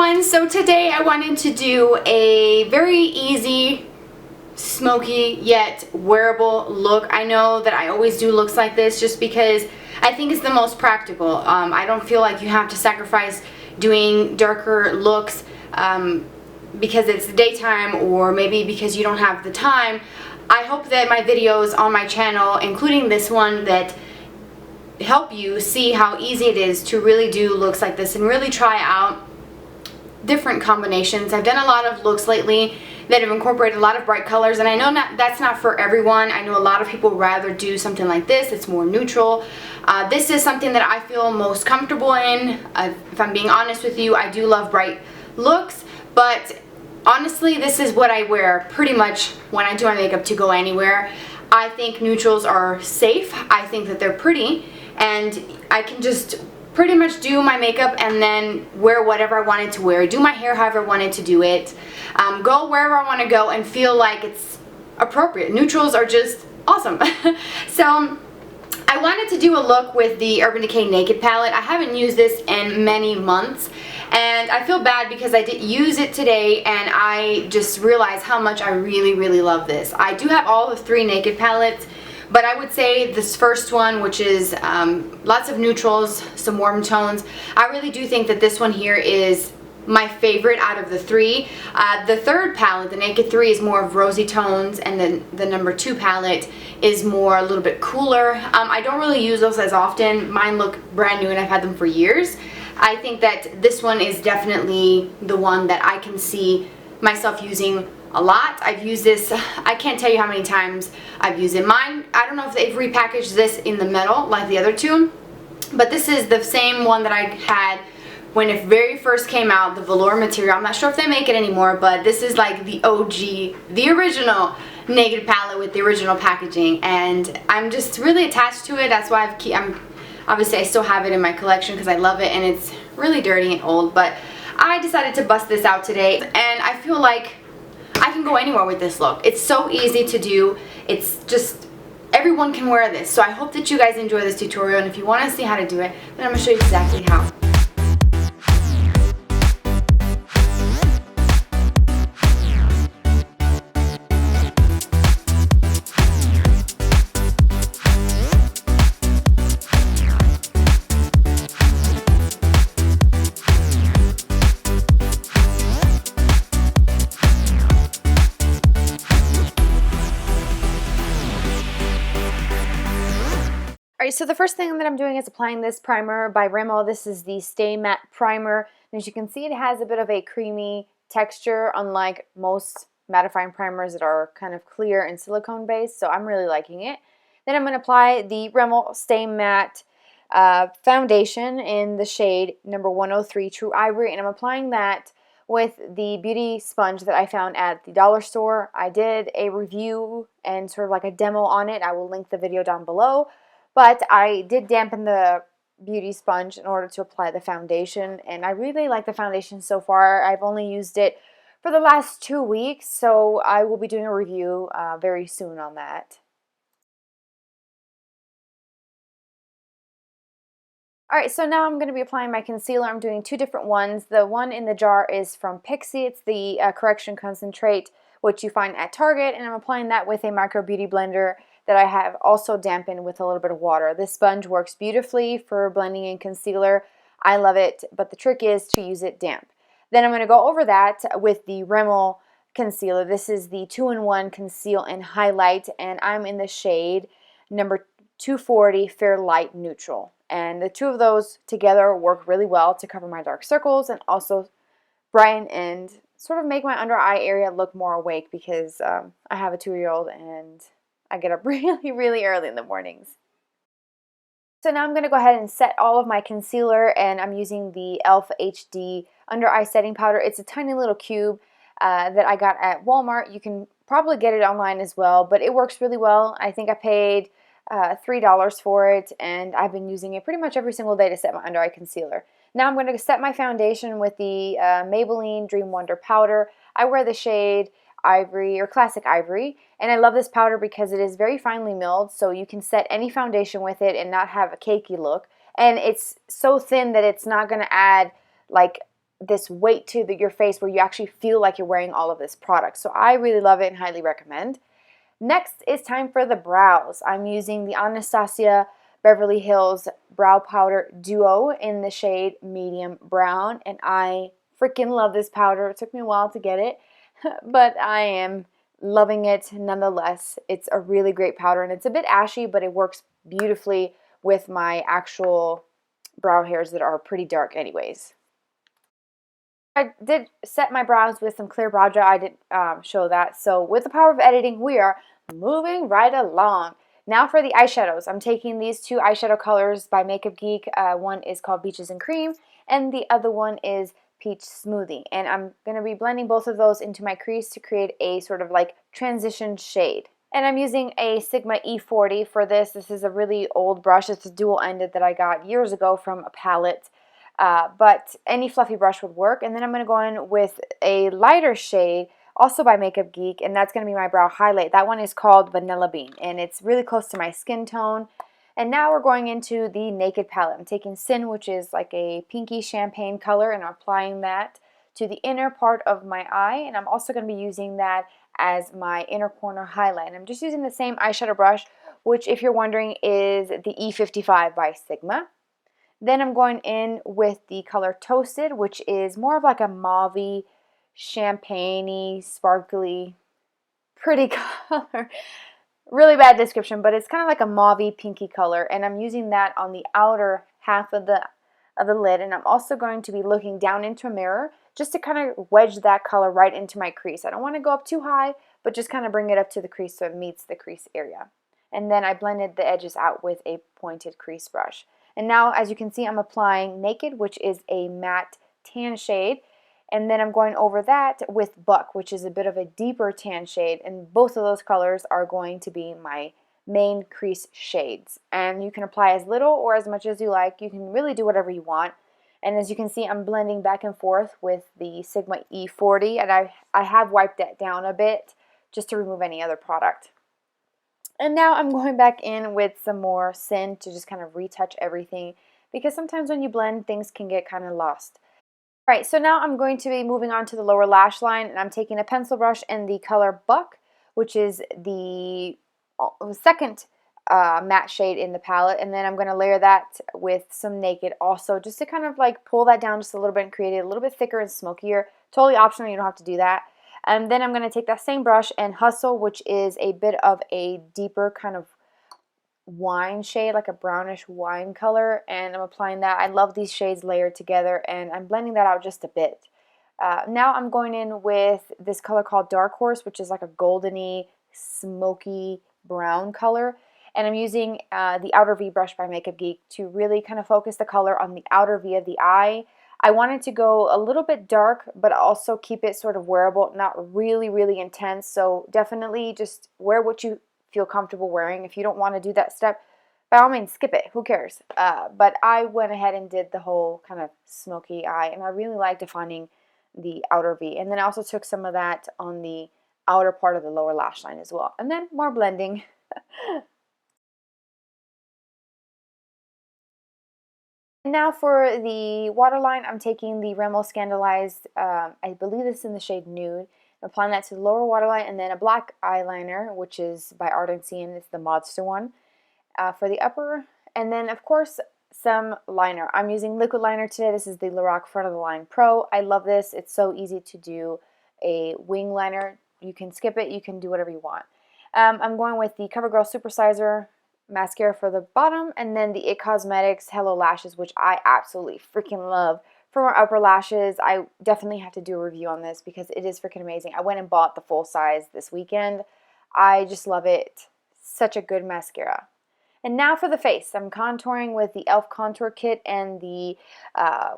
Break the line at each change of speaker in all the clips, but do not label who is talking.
everyone, so today I wanted to do a very easy, smoky yet wearable look. I know that I always do looks like this just because I think it's the most practical. I don't feel like you have to sacrifice doing darker looks because it's the daytime or maybe because you don't have the time. I hope that my videos on my channel, including this one, that help you see how easy it is to really do looks like this and really try out different combinations. I've done a lot of looks lately that have incorporated a lot of bright colors, and I know that's not for everyone. I know a lot of people rather do something like this. It's more neutral. This is something that I feel most comfortable in. If I'm being honest with you, I do love bright looks, but honestly, this is what I wear pretty much when I do my makeup to go anywhere. I think neutrals are safe. I think that they're pretty, and I can just pretty much do my makeup and then wear whatever I wanted to wear, do my hair however I wanted to do it, go wherever I want to go and feel like it's appropriate. Neutrals are just awesome. So I wanted to do a look with the Urban Decay Naked palette. I haven't used this in many months, and I feel bad because I did use it today and I just realized how much I really love this. I do have all the three Naked palettes, but I would say this first one, which is lots of neutrals, some warm tones, I really do think that this one here is my favorite out of the three. The third palette, the Naked 3, is more of rosy tones, and then the number 2 palette is more a little bit cooler. I don't really use those as often. Mine look brand new and I've had them for years. I think that this one is definitely the one that I can see myself using a lot. I've used this, I can't tell you how many times I've used it. Mine, I don't know if they've repackaged this in the metal like the other two, but this is the same one that I had when it very first came out, the velour material. I'm not sure if they make it anymore, but this is like the OG, the original Naked palette with the original packaging, and I'm just really attached to it. That's why obviously I still have it in my collection because I love it, and it's really dirty and old, but I decided to bust this out today, and I feel like I can go anywhere with this look. It's so easy to do. It's just, everyone can wear this. So I hope that you guys enjoy this tutorial, and if you want to see how to do it, then I'm going to show you exactly how. Alright, so the first thing that I'm doing is applying this primer by Rimmel. This is the Stay Matte Primer. And as you can see, it has a bit of a creamy texture, unlike most mattifying primers that are kind of clear and silicone based. So I'm really liking it. Then I'm going to apply the Rimmel Stay Matte foundation in the shade number 103 True Ivory. And I'm applying that with the beauty sponge that I found at the dollar store. I did a review and sort of like a demo on it. I will link the video down below. But I did dampen the beauty sponge in order to apply the foundation, and I really like the foundation so far. I've only used it for the last 2 weeks, so I will be doing a review very soon on that. Alright, so now I'm going to be applying my concealer. I'm doing 2 different ones. The one in the jar is from Pixi. It's the Correction Concentrate, which you find at Target, and I'm applying that with a Micro Beauty Blender that I have also dampened with a little bit of water. This sponge works beautifully for blending in concealer. I love it, but the trick is to use it damp. Then I'm going to go over that with the Rimmel concealer. This is the 2-in-1 Conceal and Highlight, and I'm in the shade number 240 Fair Light Neutral. And the two of those together work really well to cover my dark circles and also brighten and sort of make my under eye area look more awake because I have a 2-year-old and I get up really early in the mornings. So now I'm going to go ahead and set all of my concealer, and I'm using the e.l.f. HD Under Eye Setting Powder. It's a tiny little cube that I got at Walmart. You can probably get it online as well, but it works really well. I think I paid $3 for it, and I've been using it pretty much every single day to set my under eye concealer. Now I'm going to set my foundation with the Maybelline Dream Wonder powder. I wear the shade Ivory or Classic Ivory, and I love this powder because it is very finely milled, so you can set any foundation with it and not have a cakey look, and it's so thin that it's not going to add like
this weight to your face where you actually feel like you're wearing all of this product. So I really love it and highly recommend. Next, it's time for the brows. I'm using the Anastasia Beverly Hills Brow Powder Duo in the shade Medium Brown, and I freaking love this powder. It took me a while to get it, but I am loving it nonetheless. It's a really great powder, and it's a bit ashy, but it works beautifully with my actual brow hairs that are pretty dark anyways. I did set my brows with some clear brow gel. I didn't show that. So with the power of editing, we are moving right along. Now for the eyeshadows. I'm taking these two eyeshadow colors by Makeup Geek. One is called Beaches and Cream, and the other one is Peach Smoothie. And I'm going to be blending both of those into my crease to create a sort of like transition shade. And I'm using a Sigma E40 for this. This is a really old brush. It's a dual-ended that I got years ago from a palette. But any fluffy brush would work. And then I'm going to go in with a lighter shade, also by Makeup Geek, and that's going to be my brow highlight. That one is called Vanilla Bean, and it's really close to my skin tone. And now we're going into the Naked palette. I'm taking Sin, which is like a pinky champagne color, and I'm applying that to the inner part of my eye. And I'm also going to be using that as my inner corner highlight. And I'm just using the same eyeshadow brush, which, if you're wondering, is the E55 by Sigma. Then I'm going in with the color Toasted, which is more of like a mauve-y, champagne-y, sparkly, pretty color. Really bad description, but it's kind of like a mauve-y, pinky color. And I'm using that on the outer half of the lid. And I'm also going to be looking down into a mirror just to kind of wedge that color right into my crease. I don't want to go up too high, but just kind of bring it up to the crease so it meets the crease area. And then I blended the edges out with a pointed crease brush. And now, as you can see, I'm applying Naked, which is a matte tan shade. And then I'm going over that with Buck, which is a bit of a deeper tan shade. And both of those colors are going to be my main crease shades. And you can apply as little or as much as you like. You can really do whatever you want. And as you can see, I'm blending back and forth with the Sigma E40. And I have wiped that down a bit just to remove any other product. And now I'm going back in with some more Sin to just kind of retouch everything, because sometimes when you blend, things can get kind of lost. All right, so now I'm going to be moving on to the lower lash line, and I'm taking a pencil brush in the color Buck, which is the second matte shade in the palette, and then I'm going to layer that with some Naked also, just to kind of like pull that down just a little bit and create it a little bit thicker and smokier. Totally optional, you don't have to do that. And then I'm going to take that same brush and Hustle, which is a bit of a deeper kind of wine shade, like a brownish wine color, and I'm applying that. I love these shades layered together, and I'm blending that out just a bit. Now I'm going in with this color called Dark Horse, which is like a goldeny, smoky brown color. And I'm using the Outer V brush by Makeup Geek to really kind of focus the color on the outer V of the eye. I wanted to go a little bit dark, but also keep it sort of wearable, not really, really intense. So definitely just wear what you feel comfortable wearing. If you don't want to do that step, by all means, skip it. Who cares? But I went ahead and did the whole kind of smoky eye, and I really like defining the outer V. And then I also took some of that on the outer part of the lower lash line as well. And then more blending. Now for the waterline, I'm taking the Rimmel Scandaleyes, I believe this is in the shade Nude. I'm applying that to the lower waterline, and then a black eyeliner, which is by Ardency, and it's the Modster one for the upper. And then, of course, some liner. I'm using liquid liner today. This is the LORAC Front of the Line Pro. I love this. It's so easy to do a wing liner. You can skip it. You can do whatever you want. I'm going with the CoverGirl Supersizer mascara for the bottom, and then the It Cosmetics Hello Lashes, which I absolutely freaking love. For my upper lashes, I definitely have to do a review on this because it is freaking amazing. I went and bought the full size this weekend. I just love it. Such a good mascara. And now for the face. I'm contouring with the e.l.f. Contour Kit and the,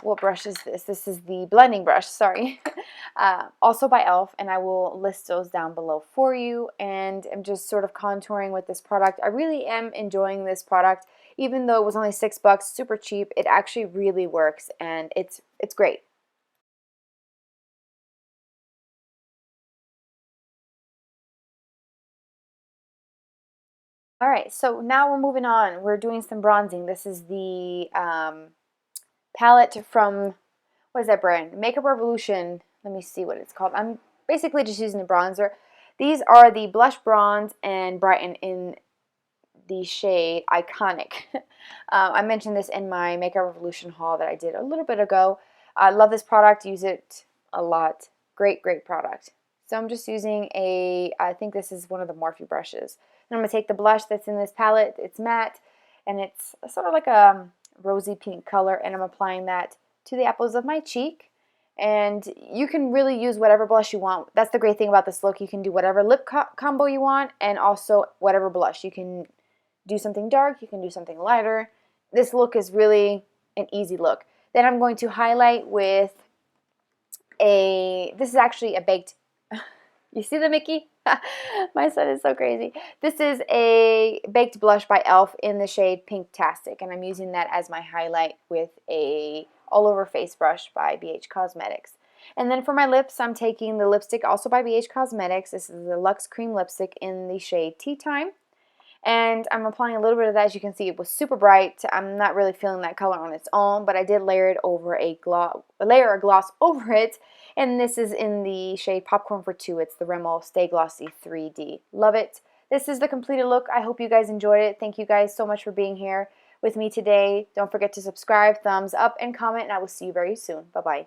what brush is this? This is the blending brush, sorry. Also by e.l.f. And I will list those down below for you. And I'm just sort of contouring with this product. I really am enjoying this product. Even though it was only $6, super cheap, it actually really works, and it's great. All right, so now we're moving on. We're doing some bronzing. This is the palette from what is that brand? Makeup Revolution. Let me see what it's called. I'm basically just using the bronzer. These are the Blush Bronze and Brighten in the shade Iconic. I mentioned this in my Makeup Revolution haul that I did a little bit ago. I love this product, use it a lot. Great, great product. So I'm just using I think this is one of the Morphe brushes. And I'm going to take the blush that's in this palette. It's matte, and it's sort of like a rosy pink color, and I'm applying that to the apples of my cheek. And you can really use whatever blush you want. That's the great thing about this look. You can do whatever lip combo you want, and also whatever blush. You can do something dark, you can do something lighter. This look is really an easy look. Then I'm going to highlight with this is actually a baked, you see the Mickey? My son is so crazy. This is a baked blush by e.l.f. in the shade Pink Tastic, and I'm using that as my highlight with a all over face brush by BH Cosmetics. And then for my lips, I'm taking the lipstick also by BH Cosmetics. This is the Luxe Cream lipstick in the shade Tea Time. And I'm applying a little bit of that. As you can see, it was super bright. I'm not really feeling that color on its own, but I did layer it over layer a gloss over it. And this is in the shade Popcorn for Two. It's the Rimmel Stay Glossy 3D. Love it. This is the completed look. I hope you guys enjoyed it. Thank you guys so much for being here with me today. Don't forget to subscribe, thumbs up, and comment, and I will see you very soon. Bye-bye.